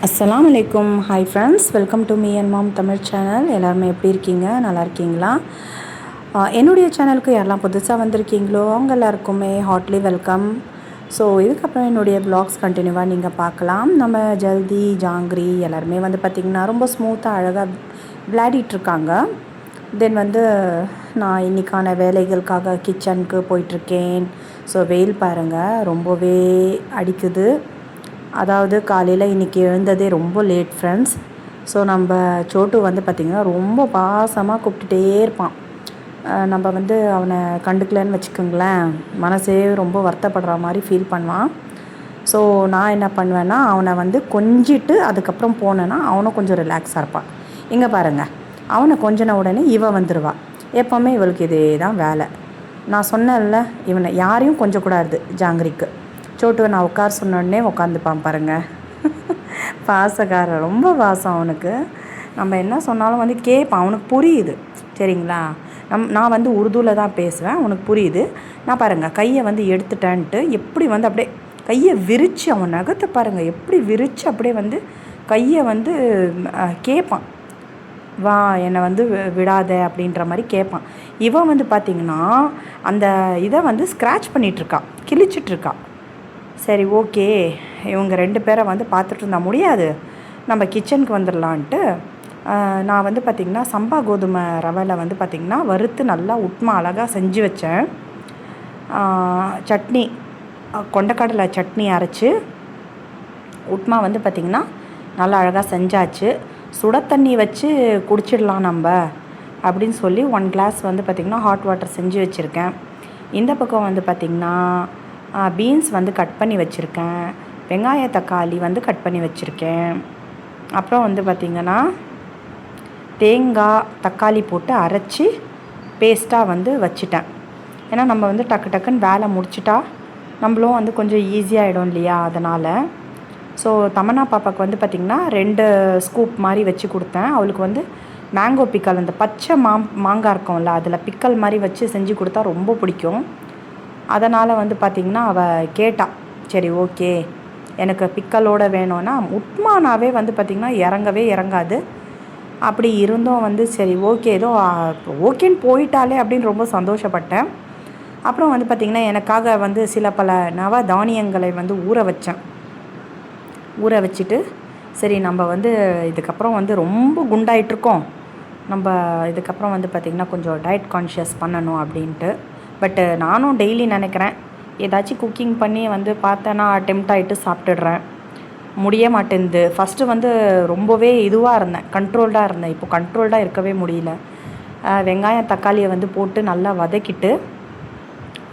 அஸ்ஸலாமு அலைக்கும். Hi friends, welcome to me and mom Tamil channel. எல்லாருமே எப்படி இருக்கீங்க? நல்லா இருக்கீங்களா? என்னுடைய சேனலுக்கு யாரெல்லாம் புதுசாக வந்திருக்கீங்களோ அவங்க எல்லாருக்குமே ஹாட்லி வெல்கம். ஸோ இதுக்கப்புறம் என்னுடைய வ்ளாக்ஸ் கண்டினியூவாக நீங்கள் பார்க்கலாம். நம்ம ஜல்தி ஜாங்கிரி எல்லாருமே வந்து பார்த்திங்கன்னா ரொம்ப ஸ்மூத்தாக அழகாக விளையாடிட்டுருக்காங்க. தென் வந்து நான் இன்றைக்கான வேலைகளுக்காக கிச்சனுக்கு போயிட்டுருக்கேன். ஸோ வெயில் பாருங்கள் ரொம்பவே அடிக்குது. அதாவது காலையில் இன்றைக்கி எழுந்ததே ரொம்ப லேட் ஃப்ரெண்ட்ஸ். ஸோ நம்ம சோட்டு வந்து பார்த்திங்கன்னா ரொம்ப பாசமாக கூப்பிட்டுட்டே இருப்பான். நம்ம வந்து அவனை கண்டுக்கலன்னு வச்சுக்கோங்களேன், மனசே ரொம்ப வருத்தப்படுற மாதிரி ஃபீல் பண்ணுவான். ஸோ நான் என்ன பண்ணுவேன்னா, அவனை வந்து கொஞ்சிட்டு அதுக்கப்புறம் போனேன்னா அவனும் கொஞ்சம் ரிலாக்ஸாக இருப்பான். இங்கே பாருங்கள், அவனை கொஞ்சின உடனே இவன் வந்துடுவாள். எப்போவுமே இவளுக்கு இதே தான் வேலை. நான் சொன்னேன்ல, இவனை யாரையும் கொஞ்சக்கூடாது ஜாங்கிரிக்கு. சோட்டுவை நான் உட்கார சொன்னோடனே உட்காந்துப்பான் பாருங்கள். பாசக்காரன், ரொம்ப பாசம் அவனுக்கு. நம்ம என்ன சொன்னாலும் வந்து கேட்பான், அவனுக்கு புரியுது சரிங்களா. நான் வந்து உருதுவில் தான் பேசுவேன், அவனுக்கு புரியுது. நான் பாருங்கள் கையை வந்து எடுத்துட்டேன்ட்டு எப்படி வந்து அப்படியே கையை விரித்து, அவன் நகத்தை பாருங்கள் எப்படி விரித்து அப்படியே வந்து கையை வந்து கேட்பான், வா என்னை வந்து விடாத அப்படின்ற மாதிரி கேட்பான். இவன் வந்து பார்த்திங்கன்னா அந்த இதை வந்து ஸ்க்ராட்ச் பண்ணிகிட்ருக்கா, கிழிச்சிட்ருக்கா. சரி ஓகே, இவங்க 2 பேரை வந்து பார்த்துட்டு இருந்தால் முடியாது, நம்ம கிச்சனுக்கு வந்துடலான்ட்டு நான் வந்து பார்த்திங்கன்னா சம்பா கோதுமை ரவையில் வந்து பார்த்திங்கன்னா வறுத்து நல்லா உப்புமா அழகாக செஞ்சு வச்சேன். சட்னி, கொண்டக்கடலை சட்னி அரைச்சி உப்புமா வந்து பார்த்திங்கன்னா நல்லா அழகாக செஞ்சாச்சு. சுட தண்ணி வச்சு குடிச்சிடலாம் நம்ம அப்படின்னு சொல்லி 1 கிளாஸ் வந்து பார்த்திங்கன்னா ஹாட் வாட்டர் செஞ்சு வச்சுருக்கேன். இந்த பக்கம் வந்து பார்த்திங்கன்னா பீன்ஸ் வந்து கட் பண்ணி வச்சுருக்கேன், வெங்காய தக்காளி வந்து கட் பண்ணி வச்சுருக்கேன். அப்புறம் வந்து பார்த்திங்கன்னா தேங்காய் தக்காளி போட்டு அரைச்சி பேஸ்ட்டாக வந்து வச்சுட்டேன். ஏன்னா நம்ம வந்து டக்கு டக்குன்னு வேலை முடிச்சிட்டா நம்மளும் வந்து கொஞ்சம் ஈஸியாகிடும் இல்லையா, அதனால். ஸோ தமன்னா பாப்பாவுக்கு வந்து பார்த்திங்கன்னா 2 ஸ்கூப் மாதிரி வச்சு கொடுத்தேன். அவளுக்கு வந்து மேங்கோ பிக்கல், அந்த பச்சை மாங்காய் இருக்கும்ல, அதில் பிக்கல் மாதிரி வச்சு செஞ்சு கொடுத்தா ரொம்ப பிடிக்கும். அதனால் வந்து பார்த்திங்கன்னா அவள் கேட்டாள், சரி ஓகே எனக்கு பிக்கலோடு வேணும்னா. உப்மானாவே வந்து பார்த்திங்கன்னா இறங்கவே இறங்காது. அப்படி இருந்தும் வந்து சரி ஓகே ஏதோ ஓகேன்னு போயிட்டாலே அப்படின்னு ரொம்ப சந்தோஷப்பட்டேன். அப்புறம் வந்து பார்த்திங்கன்னா எனக்காக வந்து சில பல நவ தானியங்களை வந்து ஊற வச்சுட்டு, சரி நம்ம வந்து இதுக்கப்புறம் வந்து ரொம்ப குண்டாயிட்ருக்கோம், நம்ம இதுக்கப்புறம் வந்து பார்த்திங்கன்னா கொஞ்சம் டயட் கான்ஷியஸ் பண்ணணும் அப்படின்ட்டு. பட்டு நானும் டெய்லி நினைக்கிறேன், ஏதாச்சும் குக்கிங் பண்ணி வந்து பார்த்தேன்னா டெம்ட் ஆகிட்டு சாப்பிட்டுடுறேன், முடிய மாட்டேங்குது. ஃபஸ்ட்டு வந்து ரொம்பவே இதுவாக இருந்தேன், கண்ட்ரோல்டாக இருந்தேன். இப்போ கண்ட்ரோல்டாக இருக்கவே முடியல. வெங்காயம் தக்காளியை வந்து போட்டு நல்லா வதக்கிட்டு,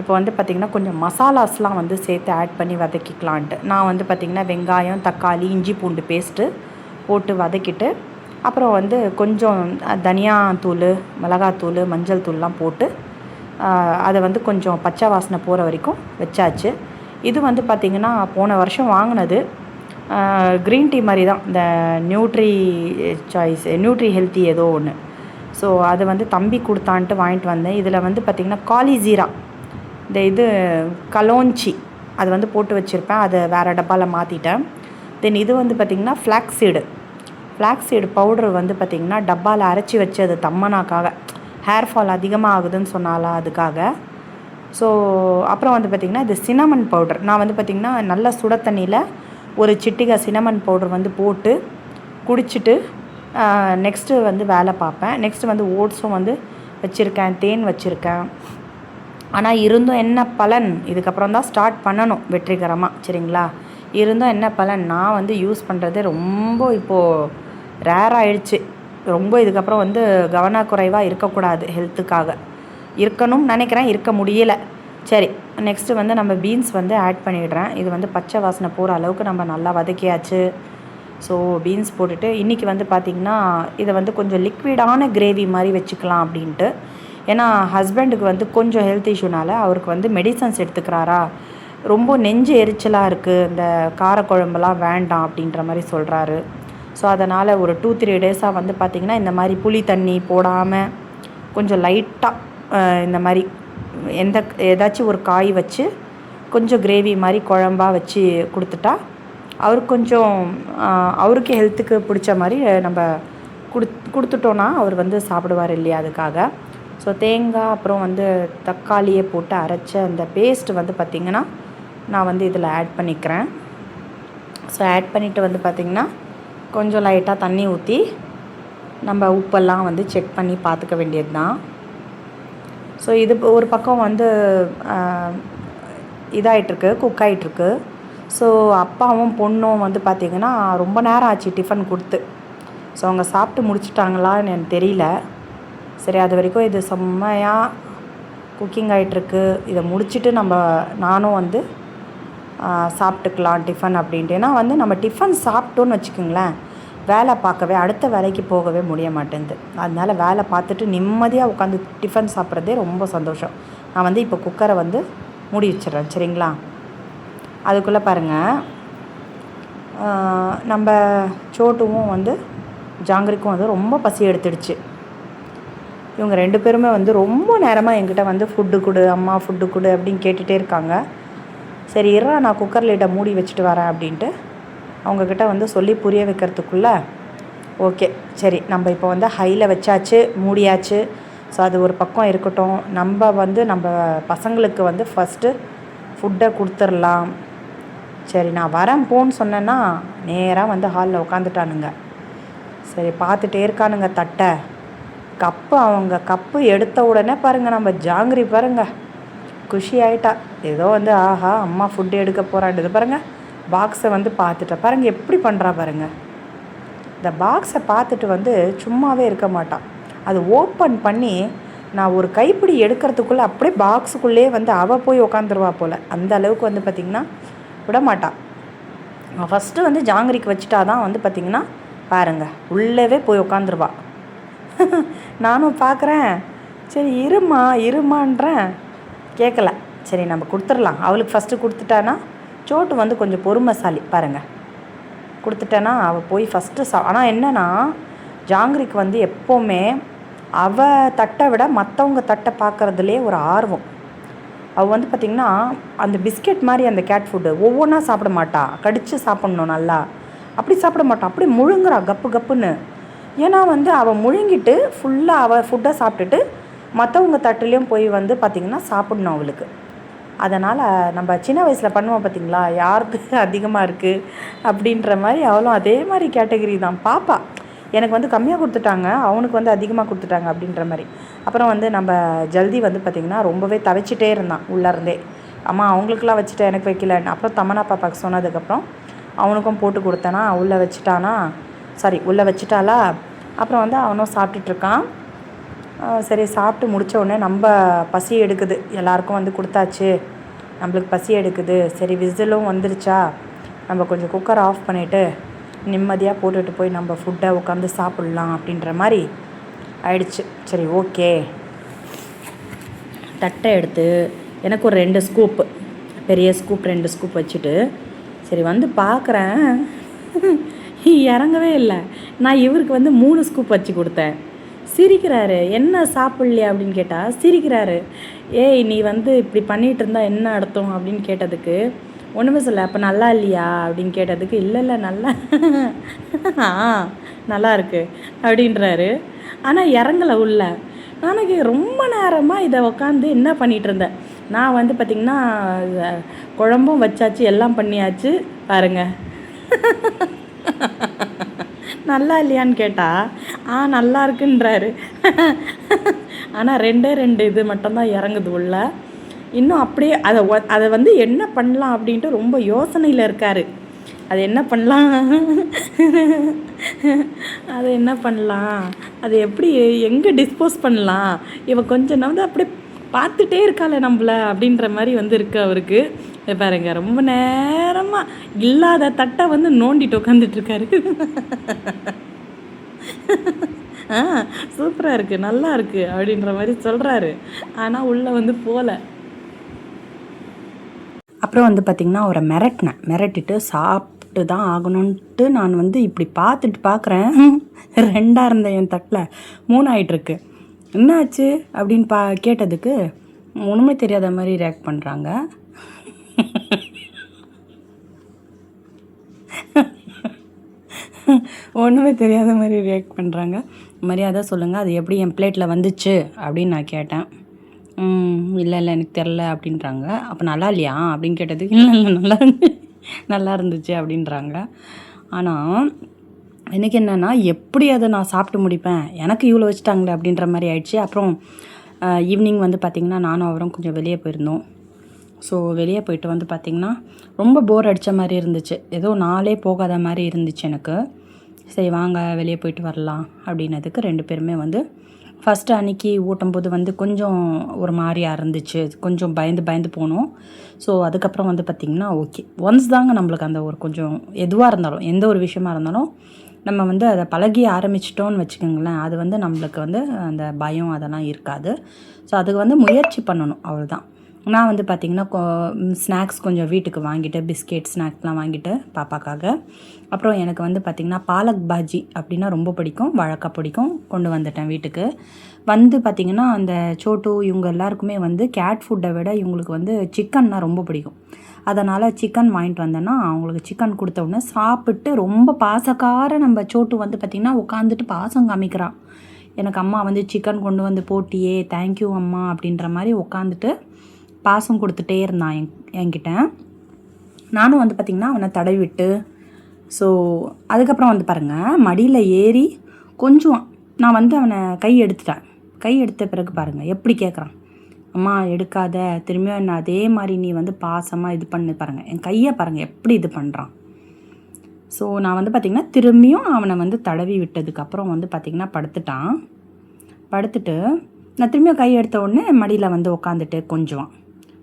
இப்போ வந்து பார்த்திங்கன்னா கொஞ்சம் மசாலாஸ்லாம் வந்து சேர்த்து ஆட் பண்ணி வதக்கிக்கலான்ட்டு நான் வந்து பார்த்திங்கன்னா வெங்காயம் தக்காளி இஞ்சி பூண்டு பேஸ்ட்டு போட்டு வதக்கிட்டு, அப்புறம் வந்து கொஞ்சம் தனியாத்தூள் மிளகாத்தூள் மஞ்சள் தூள்லாம் போட்டு அதை வந்து கொஞ்சம் பச்சை வாசனை போகிற வரைக்கும் வச்சாச்சு. இது வந்து பார்த்திங்கன்னா போன வருஷம் வாங்கினது க்ரீன் டீ மாதிரி தான், இந்த நியூட்ரி ஹெல்த்தி ஏதோ ஒன்று. ஸோ அது வந்து தம்பி கொடுத்தான்ட்டு வாங்கிட்டு வந்தேன். இதில் வந்து பார்த்திங்கன்னா காலி ஜீரா, இந்த இது கலோஞ்சி அது வந்து போட்டு வச்சுருப்பேன், அதை வேறு டப்பாவில் மாற்றிட்டேன். தென் இது வந்து பார்த்திங்கன்னா ஃப்ளாக்ஸ் சீடு பவுட்ரு வந்து பார்த்திங்கன்னா டப்பாவில் அரைச்சி வச்சது தம்மனாக்காக, ஹேர் ஃபால் அதிகமாக ஆகுதுன்னு சொன்னாலா அதுக்காக. ஸோ அப்புறம் வந்து பார்த்திங்கன்னா இது சினமன் பவுடர். நான் வந்து பார்த்திங்கன்னா நல்லா சுட தண்ணியில் ஒரு சிட்டிகை சினமன் பவுடர் வந்து போட்டு குடிச்சிட்டு நெக்ஸ்ட்டு வந்து வேலை பார்ப்பேன். நெக்ஸ்ட்டு வந்து ஓட்ஸும் வந்து வச்சுருக்கேன், தேன் வச்சுருக்கேன். ஆனால் இருந்தும் என்ன பலன், இதுக்கப்புறம் தான் ஸ்டார்ட் பண்ணணும் வெற்றிகரமாக சரிங்களா. இருந்தும் என்ன பலன், நான் வந்து யூஸ் பண்ணுறது ரொம்ப இப்போது ரேர் ஆகிடுச்சு. ரொம்ப இதுக்கப்புறம் வந்து கவனக்குறைவாக இருக்கக்கூடாது, ஹெல்த்துக்காக இருக்கணும்னு நினைக்கிறேன், இருக்க முடியலை. சரி நெக்ஸ்ட்டு வந்து நம்ம பீன்ஸ் வந்து ஆட் பண்ணிடுறேன். இது வந்து பச்சை வாசனை போகிற அளவுக்கு நம்ம நல்லா வதக்கியாச்சு. ஸோ பீன்ஸ் போட்டுட்டு இன்றைக்கி வந்து பார்த்திங்கன்னா இதை வந்து கொஞ்சம் லிக்விடான கிரேவி மாதிரி வச்சுக்கலாம் அப்படின்ட்டு. ஏன்னா ஹஸ்பண்டுக்கு வந்து கொஞ்சம் ஹெல்த் இஷ்யூனால் அவருக்கு வந்து மெடிசன்ஸ் எடுத்துக்கிறாரா, ரொம்ப நெஞ்சு எரிச்சலாக இருக்குது, இந்த காரக்குழம்புலாம் வேண்டாம் அப்படின்ற மாதிரி சொல்கிறாரு. ஸோ அதனால் ஒரு 2-3 டேஸாக வந்து பார்த்திங்கன்னா இந்த மாதிரி புளி தண்ணி போடாமல் கொஞ்சம் லைட்டாக இந்த மாதிரி ஏதாச்சும் ஒரு காய் வச்சு கொஞ்சம் கிரேவி மாதிரி குழம்பாக வச்சு கொடுத்துட்டா அவருக்கு கொஞ்சம் அவருக்கு ஹெல்த்துக்கு பிடிச்ச மாதிரி நம்ம கொடுத்துட்டோன்னா அவர் வந்து சாப்பிடுவார் இல்லையா, அதுக்காக. ஸோ தேங்காய் அப்புறம் வந்து தக்காளியை போட்டு அரைச்ச அந்த பேஸ்ட்டு வந்து பார்த்திங்கன்னா நான் வந்து இதில் ஆட் பண்ணிக்கிறேன். ஸோ ஆட் பண்ணிவிட்டு வந்து பார்த்திங்கன்னா கொஞ்சம் லைட்டாக தண்ணி ஊற்றி நம்ம உப்பெல்லாம் வந்து செக் பண்ணி பார்த்துக்க வேண்டியது தான். ஸோ இது ஒரு பக்கம் வந்து இதாகிட்டுருக்கு, குக் ஆகிட்டுருக்கு. ஸோ அப்பாவும் பொண்ணும் வந்து பார்த்திங்கன்னா ரொம்ப நேரம் ஆச்சு டிஃபன் கொடுத்து. ஸோ அவங்க சாப்பிட்டு முடிச்சிட்டாங்களான்னு எனக்கு தெரியல. சரி, அது வரைக்கும் இது செம்மையாக குக்கிங் ஆகிட்டுருக்கு. இதை முடிச்சுட்டு நானும் வந்து சாப்பிட்டுக்கலாம் டிஃபன் அப்படின்ட்டு. ஏன்னா வந்து நம்ம டிஃபன் சாப்பிட்டோன்னு வச்சுக்கோங்களேன், வேலை பார்க்கவே அடுத்த வேலைக்கு போகவே முடிய மாட்டேங்குது. அதனால் வேலை பார்த்துட்டு நிம்மதியாக உட்காந்து டிஃபன் சாப்பிட்றதே ரொம்ப சந்தோஷம். நான் வந்து இப்போ குக்கரை வந்து மூடி வச்சிடுறேன், சரிங்களா? அதுக்குள்ளே பாருங்கள், நம்ம சோட்டுவும் வந்து ஜாங்கிரிக்கும் வந்து ரொம்ப பசி எடுத்துடுச்சு. இவங்க 2 பேருமே வந்து ரொம்ப நேரமாக என்கிட்ட வந்து ஃபுட்டு கொடு அம்மா, ஃபுட்டு கொடு அப்படின்னு கேட்டுகிட்டே இருக்காங்க. சரி இருறா, நான் குக்கர் லிட்டை மூடி வச்சுட்டு வரேன் அப்படின்ட்டு அவங்கக்கிட்ட வந்து சொல்லி புரிய வைக்கிறதுக்குள்ளே ஓகே சரி, நம்ம இப்போ வந்து ஹையில் வச்சாச்சு, மூடியாச்சு. ஸோ அது ஒரு பக்கம் இருக்கட்டும். நம்ம பசங்களுக்கு வந்து ஃபஸ்ட்டு ஃபுட்டை கொடுத்துர்லாம். சரி, நான் வரேன் போன்னு சொன்னேன்னா நேராக வந்து ஹாலில் உட்காந்துட்டானுங்க. சரி, பார்த்துட்டே இருக்கானுங்க தட்டை. அவங்க கப்பு எடுத்த உடனே பாருங்கள், நம்ம ஜாங்கிரி பாருங்கள் குஷி ஆகிட்டா. ஏதோ வந்து ஆஹா அம்மா ஃபுட்டு எடுக்க போகிறான்றது பாருங்கள். பாக்ஸை வந்து பார்த்துட்டா பாருங்கள், எப்படி பண்ணுறா பாருங்கள். இந்த பாக்ஸை பார்த்துட்டு வந்து சும்மாவே இருக்க மாட்டான். அது ஓப்பன் பண்ணி நான் ஒரு கைப்பிடி எடுக்கிறதுக்குள்ளே அப்படியே பாக்ஸுக்குள்ளே வந்து அவள் போய் உக்காந்துருவா போல். அந்த அளவுக்கு வந்து பார்த்திங்கன்னா விட மாட்டான். ஃபஸ்ட்டு வந்து ஜாங்கிரிக்கு வச்சுட்டா தான் வந்து பார்த்திங்கன்னா பாருங்கள் உள்ளவே போய் உக்காந்துருவா. நானும் பார்க்குறேன், சரி இருமான்றேன், கேட்கல. சரி நம்ம கொடுத்துடலாம். அவளுக்கு ஃபஸ்ட்டு கொடுத்துட்டானா, சோட்டு வந்து கொஞ்சம் பொறுமைசாலி பாருங்கள். கொடுத்துட்டேன்னா அவள் போய் ஃபஸ்ட்டு ஆனால் என்னென்னா ஜாங்கிரிக்கு வந்து எப்போவுமே அவள் தட்டை விட மற்றவங்க தட்டை பார்க்குறதுலே ஒரு ஆர்வம். அவள் வந்து பார்த்திங்கன்னா அந்த பிஸ்கெட் மாதிரி அந்த கேட் ஃபுட்டு ஒவ்வொன்றா சாப்பிட மாட்டா, கடித்து சாப்பிட்ணும் நல்லா. அப்படி சாப்பிட மாட்டான், அப்படி முழுங்குறா கப்பு கப்புன்னு. ஏன்னா வந்து அவள் முழுங்கிட்டு ஃபுல்லாக அவள் ஃபுட்டை சாப்பிட்டுட்டு மற்றவங்க தட்டுலேயும் போய் வந்து பார்த்திங்கன்னா சாப்பிட்ணும் அவளுக்கு. அதனால் நம்ம சின்ன வயசில் பண்ணுவோம் பார்த்திங்களா, யாருக்கு அதிகமாக இருக்குது அப்படின்ற மாதிரி அவளும் அதே மாதிரி கேட்டகரி தான். பாப்பா எனக்கு வந்து கம்மியாக கொடுத்துட்டாங்க, அவனுக்கு வந்து அதிகமாக கொடுத்துட்டாங்க அப்படின்ற மாதிரி. அப்புறம் வந்து நம்ம ஜல்தி வந்து பார்த்திங்கன்னா ரொம்பவே தவிச்சிட்டே இருந்தான் உள்ளேருந்தே. அம்மா அவங்களுக்குலாம் வச்சுட்டேன், எனக்கு வைக்கலன்னு. அப்புறம் தமனா பாப்பாவுக்கு சொன்னதுக்கப்புறம் அவனுக்கும் போட்டு கொடுத்தேனா, உள்ளே வச்சுட்டாளா. அப்புறம் வந்து அவனும் சாப்பிட்டுட்ருக்கான். சரி, சாப்பிட்டு முடித்த உடனே நம்ம பசி எடுக்குது, எல்லாருக்கும் வந்து கொடுத்தாச்சு, நம்மளுக்கு பசி எடுக்குது. சரி, விசிலும் வந்துருச்சா, நம்ம கொஞ்சம் குக்கர் ஆஃப் பண்ணிவிட்டு நிம்மதியாக போட்டுட்டு போய் நம்ம ஃபுட்டை உட்காந்து சாப்பிட்லாம் அப்படின்ற மாதிரி ஆயிடுச்சு. சரி ஓகே, தட்டை எடுத்து எனக்கு ஒரு 2 ஸ்கூப்பு, பெரிய ஸ்கூப் 2 ஸ்கூப் வச்சுட்டு சரி வந்து பார்க்குறேன், இறங்கவே இல்லை. நான் இவருக்கு வந்து 3 ஸ்கூப் வச்சு கொடுத்தேன். சிரிக்கிறாரு, என்ன சாப்பிட்லையா அப்படின்னு கேட்டால் சிரிக்கிறாரு. ஏய் நீ வந்து இப்படி பண்ணிகிட்டு இருந்தால் என்ன அர்த்தம் அப்படின்னு கேட்டதுக்கு ஒன்றுமே சொல்ல. அப்போ நல்லா இல்லையா அப்படின்னு கேட்டதுக்கு இல்லை நல்லா நல்லா இருக்குது அப்படின்றாரு. ஆனால் இறங்கலை உள்ள. எனக்கு ரொம்ப நேரமாக இதை உக்காந்து என்ன பண்ணிகிட்டு இருந்தேன். நான் வந்து பார்த்திங்கன்னா குழம்பும் வச்சாச்சு, எல்லாம் பண்ணியாச்சு பாருங்கள். நல்லா இல்லையான்னு கேட்டால் நல்லா இருக்குன்றாரு. ஆனால் 2 இது மட்டும்தான் இறங்குது உள்ள. இன்னும் அப்படியே அதை வந்து என்ன பண்ணலாம் அப்படின்ட்டு ரொம்ப யோசனையில் இருக்கார். அது என்ன பண்ணலாம், அது எப்படி எங்கே டிஸ்போஸ் பண்ணலாம், இவன் கொஞ்சம் வந்து அப்படியே பார்த்துட்டே இருக்காளே நம்மள அப்படின்ற மாதிரி வந்து இருக்கு அவருக்கு. பாருங்க, ரொம்ப நேரமாக இல்லாத தட்டை வந்து நோண்டிட்டு உட்காந்துட்ருக்காரு. சூப்பராக இருக்குது, நல்லா இருக்குது அப்படின்ற மாதிரி சொல்கிறாரு. ஆனால் உள்ளே வந்து போகல. அப்புறம் வந்து பார்த்திங்கன்னா அவரை மிரட்டிட்டு சாப்பிட்டு தான் ஆகணுன்ட்டு நான் வந்து இப்படி பார்க்குறேன். 2 இருந்த என் தட்டில் 3 ஆகிட்டுருக்கு. என்னாச்சு அப்படின்னு கேட்டதுக்கு ஒன்றுமே தெரியாத மாதிரி ரியாக்ட் பண்ணுறாங்க. ஒன்றுமே தெரியாத மாதிரி ரியாக்ட் பண்ணுறாங்க. மரியாதை சொல்லுங்கள், அது எப்படி என் பிளேட்டில் வந்துச்சு அப்படின்னு நான் கேட்டேன். இல்லை இல்லை எனக்கு தெரில அப்படின்றாங்க. அப்போ நல்லா இல்லையா அப்படின்னு கேட்டதுக்கு இல்லை இல்லை நல்லா இருந்துச்சு அப்படின்றாங்க. ஆனால் எனக்கு என்னென்னா எப்படி அதை நான் சாப்பிட்டு முடிப்பேன், எனக்கு இவ்வளோ வச்சுட்டாங்களே அப்படின்ற மாதிரி ஆயிடுச்சு. அப்புறம் ஈவினிங் வந்து பார்த்திங்கன்னா நானும் அவரும் கொஞ்சம் வெளியே போயிருந்தோம். ஸோ வெளியே போயிட்டு வந்து பார்த்திங்கன்னா ரொம்ப போர் அடித்த மாதிரி இருந்துச்சு. ஏதோ நாளே போகாத மாதிரி இருந்துச்சு எனக்கு. சரி வாங்க வெளியே போயிட்டு வரலாம் அப்படின்னதுக்கு 2 பேருமே வந்து ஃபஸ்ட்டு அன்றைக்கி ஊட்டும்போது வந்து கொஞ்சம் ஒரு மாதிரியாக இருந்துச்சு. கொஞ்சம் பயந்து போனோம். ஸோ அதுக்கப்புறம் வந்து பார்த்திங்கன்னா ஓகே, ஒன்ஸ் தாங்க நம்மளுக்கு அந்த ஒரு கொஞ்சம் எதுவாக இருந்தாலும் எந்த ஒரு விஷயமா இருந்தாலும் நம்ம வந்து அதை பழகி ஆரம்பிச்சிட்டோன்னு வச்சுக்கோங்களேன், அது வந்து நம்மளுக்கு வந்து அந்த பயம் அதெல்லாம் இருக்காது. ஸோ அதுக்கு வந்து முயற்சி பண்ணணும், அவ்வளோதான். நான் வந்து பார்த்திங்கன்னா ஸ்நாக்ஸ் கொஞ்சம் வீட்டுக்கு வாங்கிட்டு பிஸ்கெட் ஸ்நாக்ஸ்லாம் வாங்கிட்டு பாப்பாக்காக. அப்புறம் எனக்கு வந்து பார்த்திங்கன்னா பாலக் பாஜி அப்படின்னா ரொம்ப பிடிக்கும், வாழைக்காய் பிடிக்கும், கொண்டு வந்துட்டேன் வீட்டுக்கு. வந்து பார்த்திங்கன்னா அந்த சோட்டு இவங்க எல்லாருக்குமே வந்து கேட் ஃபுட்டை விட இவங்களுக்கு வந்து சிக்கன்னா ரொம்ப பிடிக்கும். அதனால் சிக்கன் வாங்கிட்டு வந்தேன்னா அவங்களுக்கு சிக்கன் கொடுத்த உடனே சாப்பிட்டு ரொம்ப பாசக்கார நம்ம சோட்டு வந்து பார்த்திங்கன்னா உட்காந்துட்டு பாசம் காமிக்கிறான். எனக்கு அம்மா வந்து சிக்கன் கொண்டு வந்து போட்டியே, தேங்க்யூ அம்மா அப்படின்ற மாதிரி உட்காந்துட்டு பாசம் கொடுத்துட்டே இருந்தான் என்கிட்ட. நானும் வந்து பார்த்திங்கன்னா அவனை தடவி விட்டு, ஸோ அதுக்கப்புறம் வந்து பாருங்கள் மடியில் ஏறி கொஞ்சம் நான் வந்து அவனை கை எடுத்த பிறகு பாருங்கள் எப்படி கேட்குறான், அம்மா எடுக்காத, திரும்பியும் என்ன அதே மாதிரி நீ வந்து பாசமாக இது பண்ணு. பாருங்கள் என் கையை பாருங்கள் எப்படி இது பண்ணுறான். ஸோ நான் வந்து பார்த்திங்கன்னா திரும்பியும் அவனை வந்து தடவி விட்டதுக்கப்புறம் வந்து பார்த்திங்கன்னா படுத்துட்டு நான் திரும்பியும் கை எடுத்த உடனே மடியில் வந்து உட்காந்துட்டு கொஞ்சுவான்.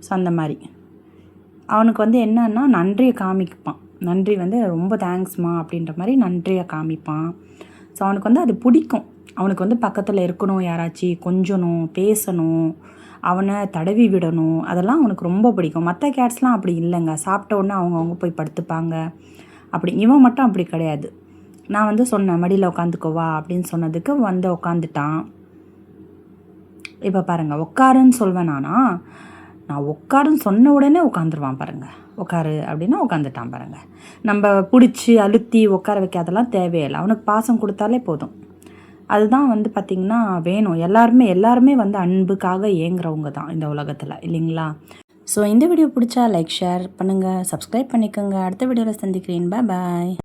ஸோ அந்த மாதிரி அவனுக்கு வந்து என்னன்னா நன்றியை காமிப்பான். நன்றி வந்து ரொம்ப தேங்க்ஸ்மா அப்படின்ற மாதிரி நன்றியை காமிப்பான். ஸோ அவனுக்கு வந்து அது பிடிக்கும். அவனுக்கு வந்து பக்கத்தில் இருக்கணும், யாராச்சும் கொஞ்சணும், பேசணும், அவனை தடவி விடணும், அதெல்லாம் அவனுக்கு ரொம்ப பிடிக்கும். மற்ற கேட்ஸ்லாம் அப்படி இல்லைங்க, சாப்பிட்ட உடனே அவங்க போய் படுத்துப்பாங்க. அப்படி இவன் மட்டும் அப்படி கிடையாது. நான் வந்து சொன்னேன் மடியில் உட்காந்துக்கோவா அப்படின்னு சொன்னதுக்கு வந்து உட்காந்துட்டான். இப்போ பாருங்கள் உட்காருன்னு சொல்வேன் நான் உட்காருன்னு சொன்ன உடனே உட்காந்துருவான் பாருங்கள். உட்காரு அப்படின்னா உட்காந்துட்டான் பாருங்கள். நம்ம பிடிச்சி அழுத்தி உட்கார வைக்காதெல்லாம் தேவையில்லை, அவனுக்கு பாசம் கொடுத்தாலே போதும். அதுதான் வந்து பார்த்திங்கன்னா வேணும். எல்லாருமே வந்து அன்புக்காக ஏங்குறவங்க தான் இந்த உலகத்தில், இல்லைங்களா? ஸோ இந்த வீடியோ பிடிச்சா லைக் ஷேர் பண்ணுங்கள், சப்ஸ்கிரைப் பண்ணிக்கோங்க. அடுத்த வீடியோவில் சந்திக்கிறேன். பாய்.